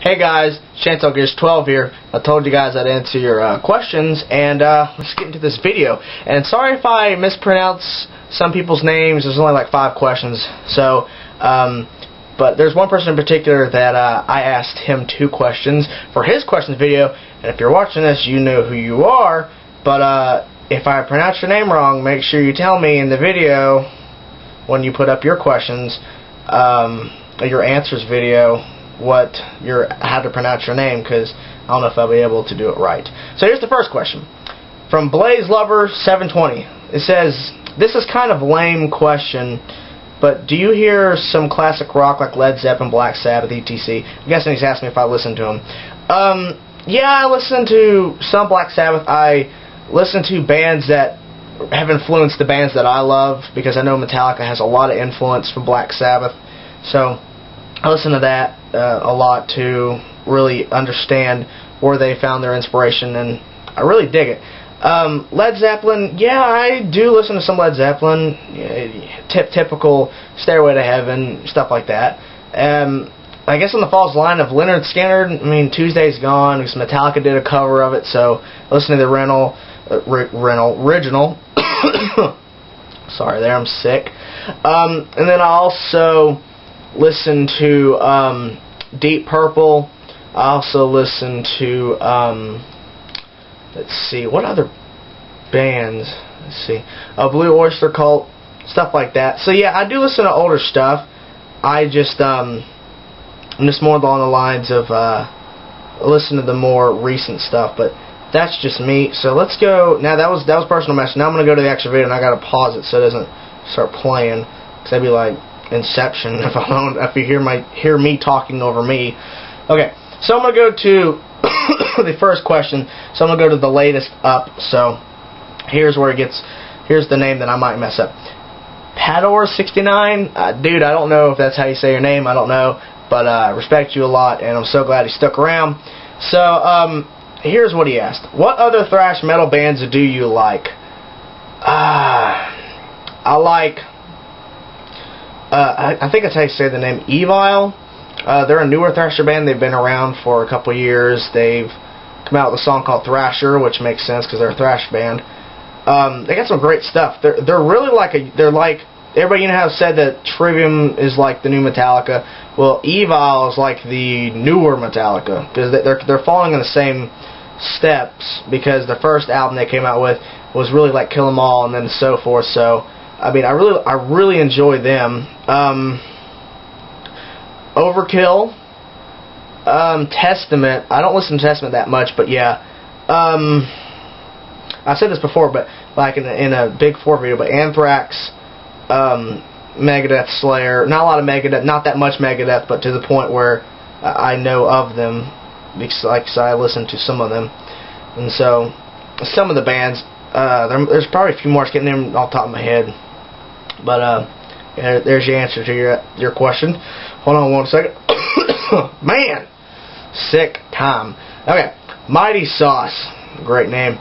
Hey guys, Chantel Gears 12 here. I told you guys I'd answer your questions, and let's get into this video. And sorry if I mispronounce some people's names. There's only like 5 questions, so but there's one person in particular that I asked him 2 questions for his questions video. And if you're watching this, you know who you are. But if I pronounce your name wrong, make sure you tell me in the video when you put up your questions, your answers video, how to pronounce your name, because I don't know if I'll be able to do it right. So here's the first question from Blaze Lover 720. It says, "This is kind of a lame question, but do you hear some classic rock like Led Zeppelin, Black Sabbath, etc.?" I'm guessing he's asking me if I listen to them. Yeah, I listen to some Black Sabbath. I listen to bands that have influenced the bands that I love, because I know Metallica has a lot of influence from Black Sabbath. So I listen to that a lot to really understand where they found their inspiration, and I really dig it. Led Zeppelin, yeah, I do listen to some Led Zeppelin, typical Stairway to Heaven, stuff like that. I guess on the false line of Lynyrd Skynyrd, I mean, Tuesday's Gone, because Metallica did a cover of it, so I listen to the original. Sorry there, I'm sick. And then I also listen to Deep Purple. I also listen to let's see, what other bands? Let's see, Blue Oyster Cult, stuff like that. So yeah, I do listen to older stuff. I'm just more along the lines of listen to the more recent stuff, but that's just me. So let's go. Now that was personal message. Now I'm gonna go to the actual video, and I gotta pause it so it doesn't start playing, because that'd be like Inception if you hear me talking over me. Okay, so I'm gonna go to the first question. So I'm gonna go to the latest up. So here's where it gets. Here's the name that I might mess up. Pador69, dude. I don't know if that's how you say your name. I don't know, but I respect you a lot, and I'm so glad he stuck around. So here's what he asked: what other thrash metal bands do you like? I like. I think that's how you say the name, Evil. They're a newer thrasher band. They've been around for a couple years. They've come out with a song called Thrasher, which makes sense because they're a thrash band. They got some great stuff. They're really like everybody has said that Trivium is like the new Metallica. Well, Evil is like the newer Metallica, because they're following in the same steps, because the first album they came out with was really like Kill 'Em All and then so forth. So I mean, I really enjoy them. Overkill, Testament. I don't listen to Testament that much, but yeah. I've said this before, but like in a Big 4 video, but Anthrax, Megadeth, Slayer. Not a lot of Megadeth, not that much Megadeth, but to the point where I know of them, because I listen to some of them. And so some of the bands, there's probably a few more getting them off the top of my head. But yeah, there's your answer to your question. Hold on one second. Man, sick time. Okay, Mighty Sauce, great name.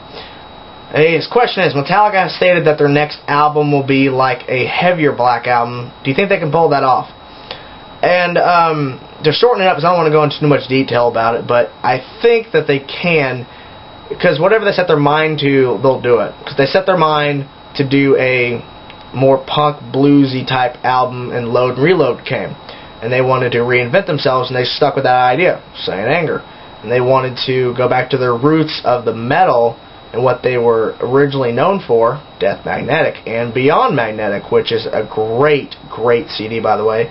His question is: Metallica has stated that their next album will be like a heavier Black Album. Do you think they can pull that off? And to shorten it up, because I don't want to go into too much detail about it, but I think that they can, because whatever they set their mind to, they'll do it. Because they set their mind to do a more punk bluesy type album, and Load and Reload came, and they wanted to reinvent themselves, and they stuck with that idea, Saint Anger, and they wanted to go back to their roots of the metal and what they were originally known for, Death Magnetic and Beyond Magnetic, which is a great CD, by the way.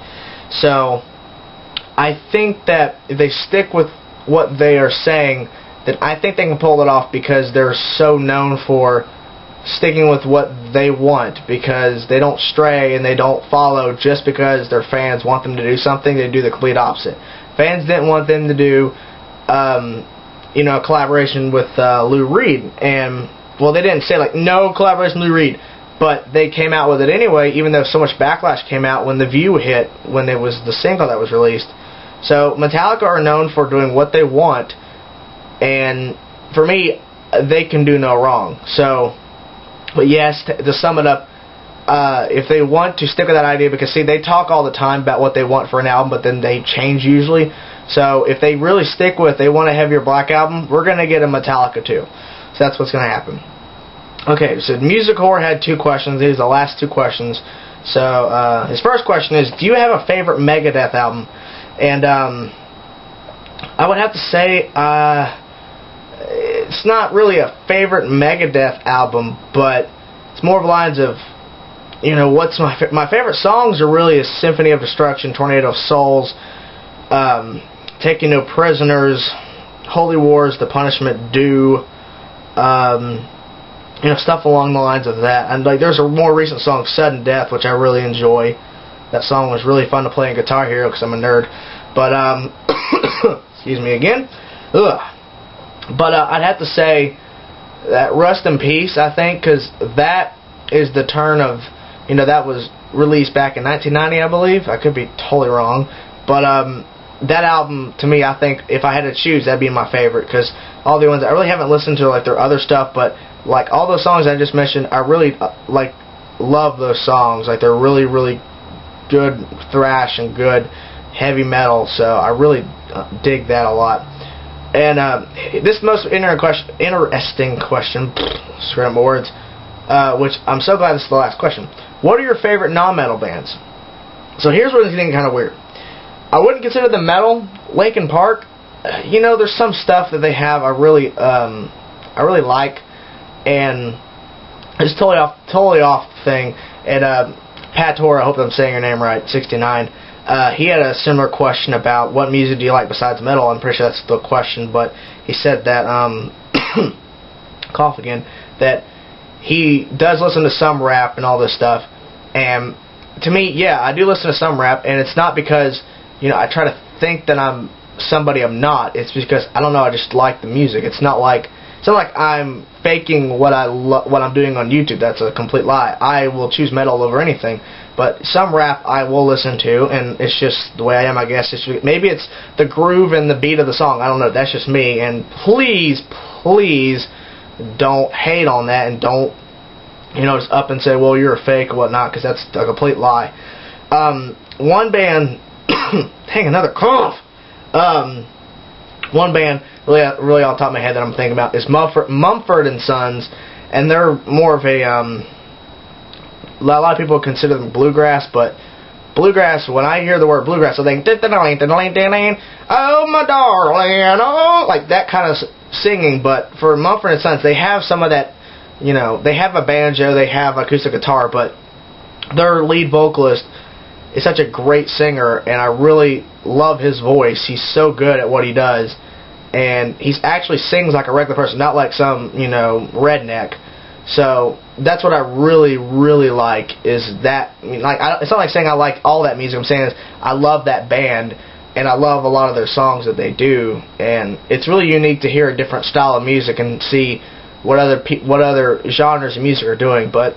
So I think that if they stick with what they are saying, then I think they can pull it off, because they're so known for sticking with what they want, because they don't stray and they don't follow just because their fans want them to do something. They do the complete opposite. Fans didn't want them to do a collaboration with Lou Reed, and well, they didn't say like no collaboration with Lou Reed, but they came out with it anyway, even though so much backlash came out when The View hit, when it was the single that was released. So Metallica are known for doing what they want, and for me, they can do no wrong. So, but yes, to sum it up, if they want to stick with that idea, because see, they talk all the time about what they want for an album, but then they change usually. So if they really stick with, they want a heavier Black Album, we're going to get a Metallica too. So that's what's going to happen. Okay, so Music Whore had 2 questions. These are the last 2 questions. So his first question is, do you have a favorite Megadeth album? And I would have to say it's not really a favorite Megadeth album, but it's more of lines of, you know, what's my favorite songs are really Symphony of Destruction, Tornado of Souls, Taking No Prisoners, Holy Wars, The Punishment Due, you know, stuff along the lines of that. And like, there's a more recent song, Sudden Death, which I really enjoy. That song was really fun to play in Guitar Hero because I'm a nerd. But excuse me again. Ugh. But I'd have to say that Rust in Peace, I think, because that is the turn of, you know, that was released back in 1990, I believe. I could be totally wrong. But that album, to me, I think if I had to choose, that'd be my favorite, because all the ones, I really haven't listened to like their other stuff, but like all those songs I just mentioned, I really like love those songs. Like, they're really, really good thrash and good heavy metal, so I really dig that a lot. And this most interesting question, screw up my words, which I'm so glad this is the last question. What are your favorite non-metal bands? So here's where it's getting kind of weird. I wouldn't consider them metal. Linkin Park, you know, there's some stuff that they have I really like, and it's totally off the thing. And Pat Tor, I hope I'm saying your name right, 69. He had a similar question about what music do you like besides metal. I'm pretty sure that's the question, but he said that cough again, that he does listen to some rap and all this stuff. And to me, yeah, I do listen to some rap, and it's not because, you know, I try to think that I'm somebody I'm not. It's because, I don't know, I just like the music. It's not like I'm faking what I'm doing on YouTube. That's a complete lie. I will choose metal over anything. But some rap I will listen to, and it's just the way I am, I guess. Maybe it's the groove and the beat of the song. I don't know. That's just me. And please, please don't hate on that, and don't, you know, just up and say, well, you're a fake or whatnot, because that's a complete lie. One band, dang, another cough. One band really on top of my head that I'm thinking about is Mumford & Sons, and they're more of a a lot of people consider them bluegrass, but bluegrass, when I hear the word bluegrass, I think, oh my darling, oh, like that kind of singing. But for Mumford & Sons, they have some of that, you know, they have a banjo, they have acoustic guitar, but their lead vocalist is such a great singer, and I really love his voice. He's so good at what he does, and he actually sings like a regular person, not like some, you know, redneck. So that's what I really, really like, is that, I mean, like, it's not like saying I like all that music. I'm saying is I love that band, and I love a lot of their songs that they do, and it's really unique to hear a different style of music and see what other genres of music are doing. But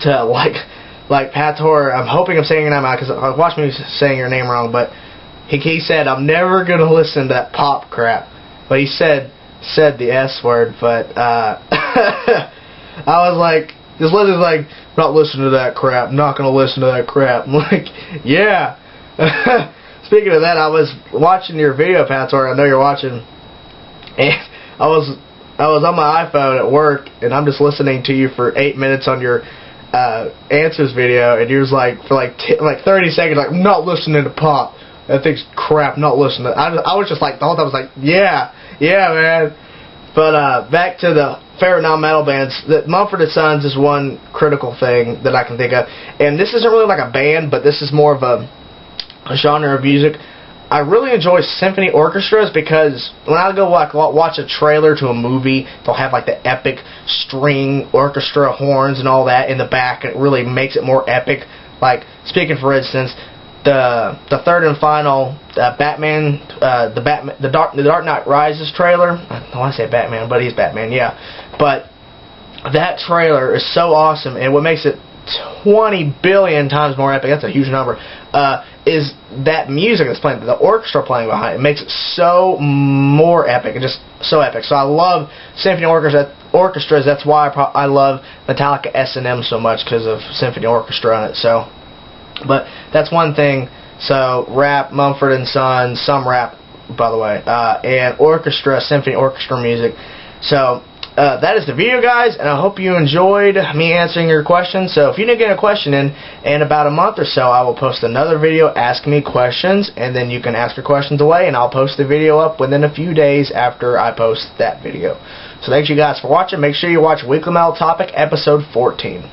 to like Pat Tor, I'm hoping I'm saying your name out, because watch me saying your name wrong, but he said, I'm never going to listen to that pop crap. But he said the S word, but I was like, this listen's like, not listening to that crap, not going to listen to that crap. I'm like, yeah. Speaking of that, I was watching your video, Pat Tor, I know you're watching, and I was on my iPhone at work, and I'm just listening to you for 8 minutes on your answers video, and you was like, for like 30 seconds, like, I'm not listening to pop. That thing's crap, not listening to it. I was just like, the whole time I was like, yeah, man. But back to the favorite non-metal bands, that Mumford & Sons is one critical thing that I can think of. And this isn't really like a band, but this is more of a genre of music. I really enjoy symphony orchestras, because when I go watch a trailer to a movie, they'll have like the epic string orchestra horns and all that in the back, and it really makes it more epic. Like, speaking for instance, the third and final Batman, the Dark Knight Rises trailer. I don't want to say Batman, but he's Batman, yeah. But that trailer is so awesome, and what makes it 20 billion times more epic, that's a huge number, is that music that's playing, the orchestra playing behind it. It makes it so more epic, and just so epic. So I love symphony orchestras. That's why I love Metallica S&M so much, because of symphony orchestra in it. So, but that's one thing So rap, Mumford & Sons, some rap, by the way, and orchestra, symphony orchestra music. So that is the video, guys, and I hope you enjoyed me answering your questions. So if you didn't get a question in about a month or so, I will post another video, Ask Me Questions, and then you can ask your questions away, and I'll post the video up within a few days after I post that video. So thank you guys for watching. Make sure you watch Weekly Metal Topic, episode 14.